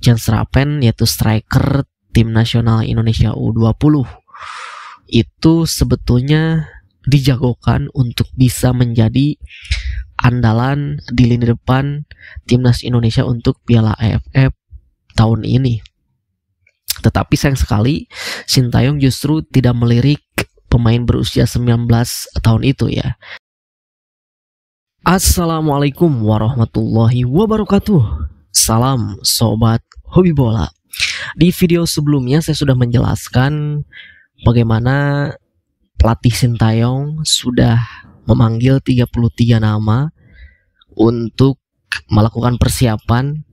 Jan Serapen, yaitu striker tim nasional Indonesia U20, itu sebetulnya dijagokan untuk bisa menjadi andalan di lini depan timnas Indonesia untuk Piala AFF tahun ini. Tetapi sayang sekali Sintayong justru tidak melirik pemain berusia 19 tahun itu ya. Assalamualaikum warahmatullahi wabarakatuh. Salam sobat hobi bola. Di video sebelumnya saya sudah menjelaskan bagaimana pelatih Sintayong sudah memanggil 33 nama untuk melakukan persiapan,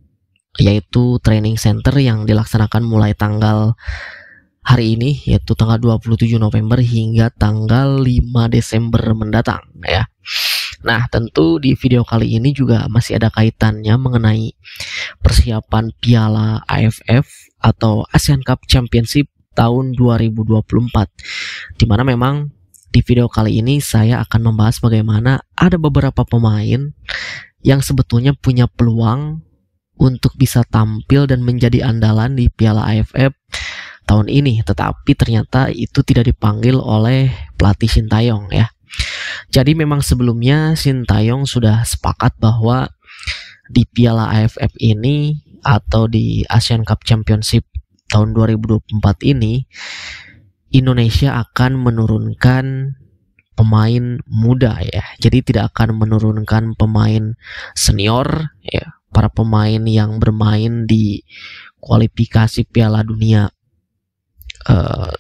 yaitu training center yang dilaksanakan mulai tanggal hari ini, yaitu tanggal 27 November hingga tanggal 5 Desember mendatang ya. Nah, tentu di video kali ini juga masih ada kaitannya mengenai persiapan Piala AFF atau Asian Cup Championship tahun 2024, di mana memang di video kali ini saya akan membahas bagaimana ada beberapa pemain yang sebetulnya punya peluang untuk bisa tampil dan menjadi andalan di Piala AFF tahun ini, tetapi ternyata itu tidak dipanggil oleh pelatih Sintayong ya. Jadi memang sebelumnya Sintayong sudah sepakat bahwa di Piala AFF ini atau di Asian Cup Championship tahun 2024 ini Indonesia akan menurunkan pemain muda ya. Jadi tidak akan menurunkan pemain senior ya. Para pemain yang bermain di kualifikasi Piala Dunia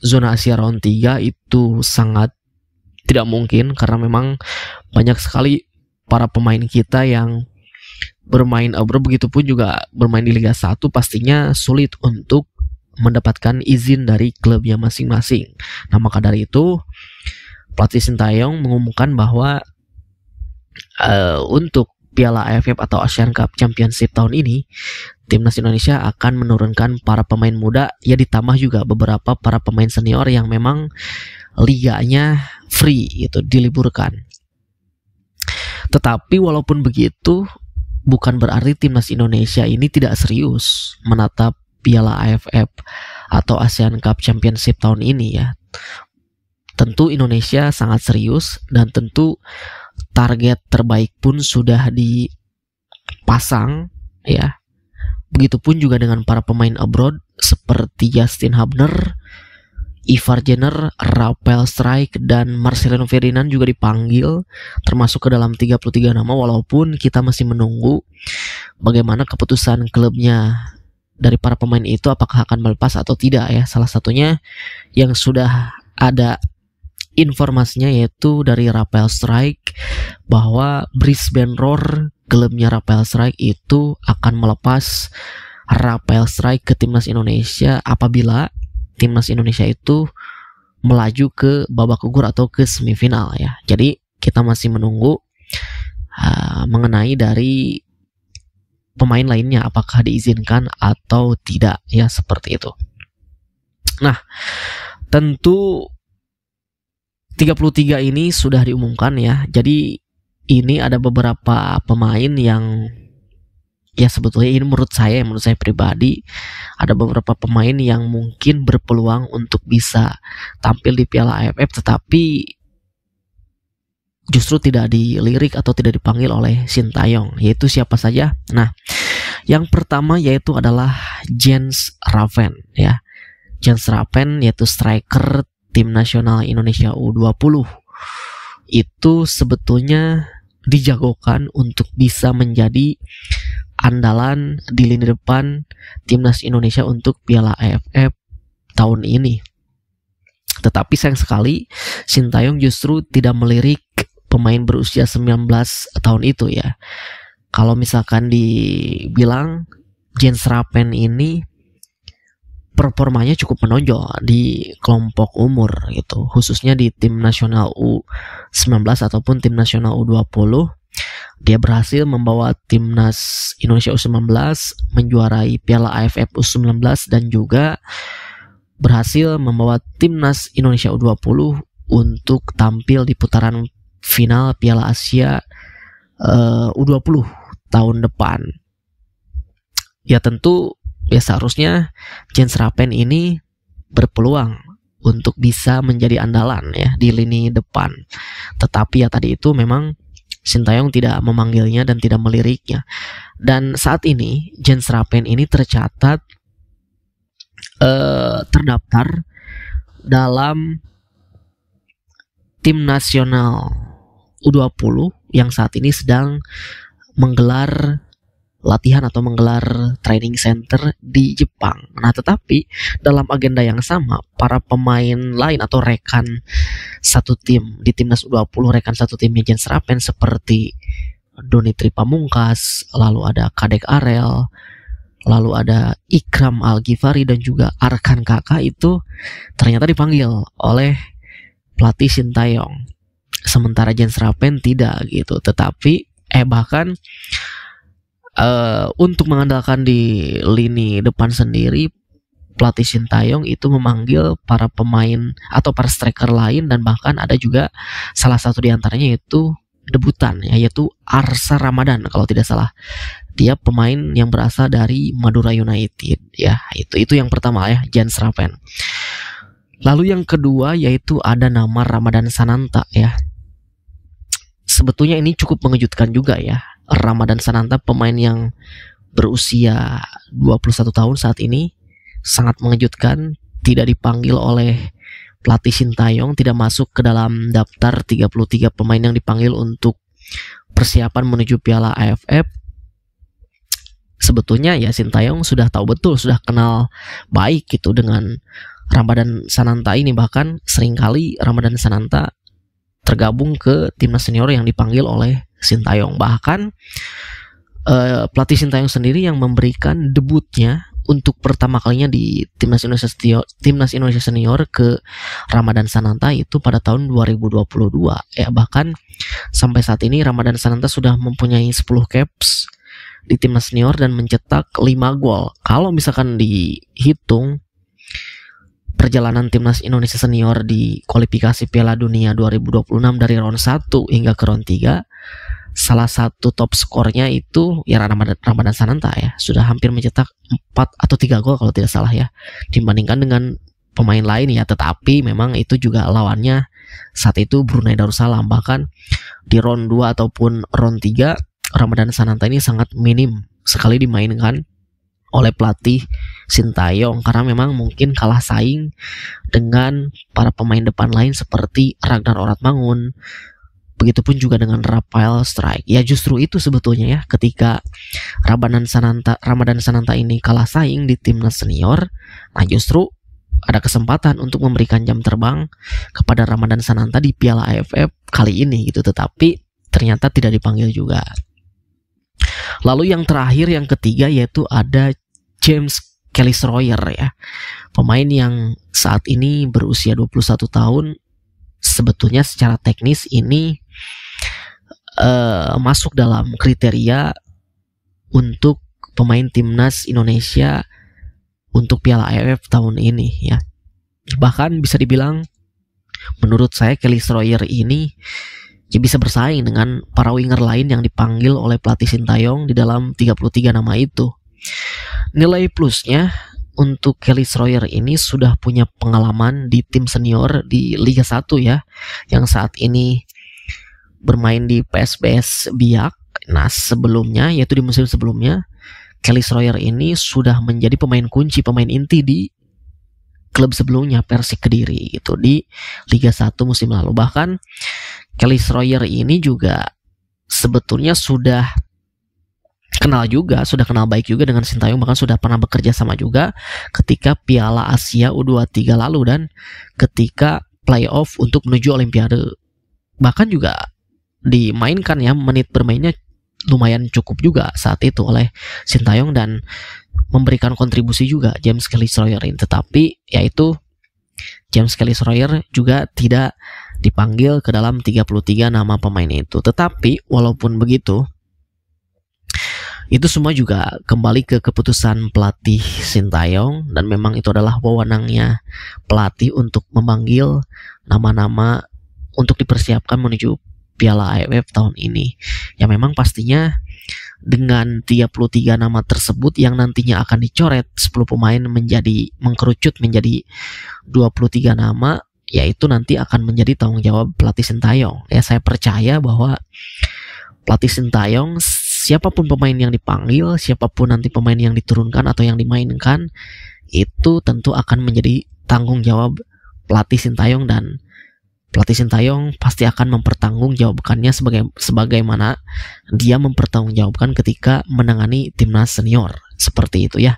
zona Asia round 3 itu sangat tidak mungkin, karena memang banyak sekali para pemain kita yang bermain abroad, begitupun juga bermain di Liga 1 pastinya sulit untuk mendapatkan izin dari klubnya masing-masing. Nah, maka dari itu pelatih Sintayong mengumumkan bahwa untuk Piala AFF atau Asian Cup Championship tahun ini timnas Indonesia akan menurunkan para pemain muda, ya ditambah juga beberapa para pemain senior yang memang liganya free, itu diliburkan. Tetapi walaupun begitu, bukan berarti timnas Indonesia ini tidak serius menatap Piala AFF atau Asian Cup Championship tahun ini ya. Tentu Indonesia sangat serius dan tentu target terbaik pun sudah dipasang ya. Begitupun juga dengan para pemain abroad seperti Justin Hubner, Ivar Jenner, Rafael Strijk, dan Marcelino Ferdinand juga dipanggil termasuk ke dalam 33 nama, walaupun kita masih menunggu bagaimana keputusan klubnya dari para pemain itu, apakah akan melepas atau tidak ya. Salah satunya yang sudah ada informasinya yaitu dari Rafael Strijk bahwa Brisbane Roar, klubnya Rafael Strijk itu akan melepas Rafael Strijk ke timnas Indonesia apabila timnas Indonesia itu melaju ke babak gugur atau ke semifinal ya. Jadi kita masih menunggu mengenai dari pemain lainnya apakah diizinkan atau tidak ya, seperti itu. Nah, tentu 33 ini sudah diumumkan ya. Jadi ini ada beberapa pemain yang ya sebetulnya ini menurut saya pribadi ada beberapa pemain yang mungkin berpeluang untuk bisa tampil di Piala AFF, tetapi justru tidak dilirik atau tidak dipanggil oleh Sintayong. Yaitu siapa saja? Nah, yang pertama yaitu adalah Jan Serapen ya. Jan Serapen yaitu striker tim nasional Indonesia U20, itu sebetulnya dijagokan untuk bisa menjadi andalan di lini depan timnas Indonesia untuk Piala AFF tahun ini. Tetapi sayang sekali Sintayong justru tidak melirik pemain berusia 19 tahun itu ya. Kalau misalkan dibilang Jan Serapen ini performanya cukup menonjol di kelompok umur gitu, khususnya di tim nasional U19 ataupun tim nasional U20. Dia berhasil membawa timnas Indonesia U19 menjuarai Piala AFF U19 dan juga berhasil membawa timnas Indonesia U20 untuk tampil di putaran final Piala Asia U20 tahun depan. Ya tentu ya seharusnya Jens Rappen ini berpeluang untuk bisa menjadi andalan ya di lini depan. Tetapi ya tadi itu memang Sintayong tidak memanggilnya dan tidak meliriknya. Dan saat ini Jens Rappen ini tercatat terdaftar dalam tim nasional U20 yang saat ini sedang menggelar latihan atau menggelar training center di Jepang. Nah, tetapi dalam agenda yang sama, para pemain lain atau rekan satu tim di timnas U20, rekan satu timnya Jens Rappen seperti Doni Tripamungkas, lalu ada Kadek Arel, lalu ada Ikram Al-Ghifari dan juga Arkan Kakak itu ternyata dipanggil oleh pelatih Sintayong. Sementara Jens Rappen tidak gitu. Tetapi bahkan untuk mengandalkan di lini depan sendiri, pelatih Sintayong itu memanggil para pemain atau para striker lain, dan bahkan ada juga salah satu di antaranya yaitu debutan yaitu Arsa Ramadan kalau tidak salah. Dia pemain yang berasal dari Madura United ya. Itu yang pertama ya, Jens Rappen. Lalu yang kedua yaitu ada nama Ramadan Sananta ya. Sebetulnya ini cukup mengejutkan juga ya. Ramadan Sananta, pemain yang berusia 21 tahun saat ini, sangat mengejutkan, tidak dipanggil oleh pelatih Sintayong, tidak masuk ke dalam daftar 33 pemain yang dipanggil untuk persiapan menuju Piala AFF. Sebetulnya ya Sintayong sudah tahu betul, sudah kenal baik gitu dengan Ramadan Sananta ini. Bahkan seringkali Ramadan Sananta tergabung ke timnas senior yang dipanggil oleh Sintayong. Bahkan pelatih Sintayong sendiri yang memberikan debutnya untuk pertama kalinya di timnas Indonesia senior ke Ramadan Sananta itu pada tahun 2022 ya. Bahkan sampai saat ini Ramadan Sananta sudah mempunyai 10 caps di timnas senior dan mencetak 5 gol. Kalau misalkan dihitung perjalanan timnas Indonesia senior di kualifikasi Piala Dunia 2026 dari round 1 hingga ke round 3, salah satu top skornya itu ya Ramadan Sananta ya, sudah hampir mencetak 4 atau 3 gol kalau tidak salah ya, dibandingkan dengan pemain lain ya. Tetapi memang itu juga lawannya saat itu Brunei Darussalam. Bahkan di round 2 ataupun round 3 Ramadan Sananta ini sangat minim sekali dimainkan oleh pelatih Sintayong, karena memang mungkin kalah saing dengan para pemain depan lain seperti Ragnar Oratmangun, begitupun juga dengan Rafael Strijk. Ya justru itu sebetulnya ya, ketika Ramadan Sananta ini kalah saing di timnas senior, nah justru ada kesempatan untuk memberikan jam terbang kepada Ramadan Sananta di Piala AFF kali ini gitu, tetapi ternyata tidak dipanggil juga. Lalu yang terakhir, yang ketiga, yaitu ada James Kelly-Sroyer ya, pemain yang saat ini berusia 21 tahun. Sebetulnya secara teknis ini masuk dalam kriteria untuk pemain timnas Indonesia untuk Piala AFF tahun ini ya. Bahkan bisa dibilang menurut saya Kelly-Sroyer ini ya bisa bersaing dengan para winger lain yang dipanggil oleh pelatih Sintayong di dalam 33 nama itu. Nilai plusnya untuk Kelly-Sroyer ini sudah punya pengalaman di tim senior di Liga 1 ya, yang saat ini bermain di PSBS Biak. Nah sebelumnya, yaitu di musim sebelumnya, Kelly-Sroyer ini sudah menjadi pemain kunci, pemain inti di klub sebelumnya, Persik Kediri itu di Liga 1 musim lalu. Bahkan Kelly-Sroyer ini juga sebetulnya sudah kenal baik juga dengan Sintayong, bahkan sudah pernah bekerja sama juga ketika Piala Asia U23 lalu dan ketika playoff untuk menuju Olimpiade. Bahkan juga dimainkan ya, menit bermainnya lumayan cukup juga saat itu oleh Sintayong dan memberikan kontribusi juga James Kelly-Sroyer ini. Tetapi yaitu James Kelly-Sroyer juga tidak dipanggil ke dalam 33 nama pemain itu. Tetapi walaupun begitu, itu semua juga kembali ke keputusan pelatih Sintayong, dan memang itu adalah wewenangnya pelatih untuk memanggil nama-nama untuk dipersiapkan menuju Piala AFF tahun ini. Ya memang pastinya dengan 33 nama tersebut yang nantinya akan dicoret 10 pemain menjadi mengkerucut menjadi 23 nama, yaitu nanti akan menjadi tanggung jawab pelatih Sintayong. Ya, saya percaya bahwa pelatih Sintayong, siapapun pemain yang dipanggil, siapapun nanti pemain yang diturunkan atau yang dimainkan, itu tentu akan menjadi tanggung jawab pelatih Sintayong, dan pelatih Sintayong pasti akan mempertanggungjawabkannya sebagaimana dia mempertanggungjawabkan ketika menangani timnas senior. Seperti itu ya.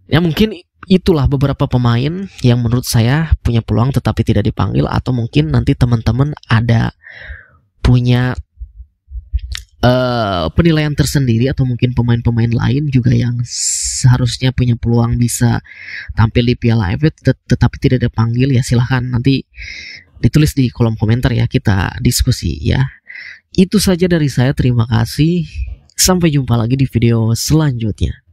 Ya, mungkin itulah beberapa pemain yang menurut saya punya peluang tetapi tidak dipanggil, atau mungkin nanti teman-teman ada punya penilaian tersendiri, atau mungkin pemain-pemain lain juga yang seharusnya punya peluang bisa tampil di Piala AFF tetapi tidak dipanggil. Ya silahkan nanti ditulis di kolom komentar ya, kita diskusi ya. Itu saja dari saya, terima kasih, sampai jumpa lagi di video selanjutnya.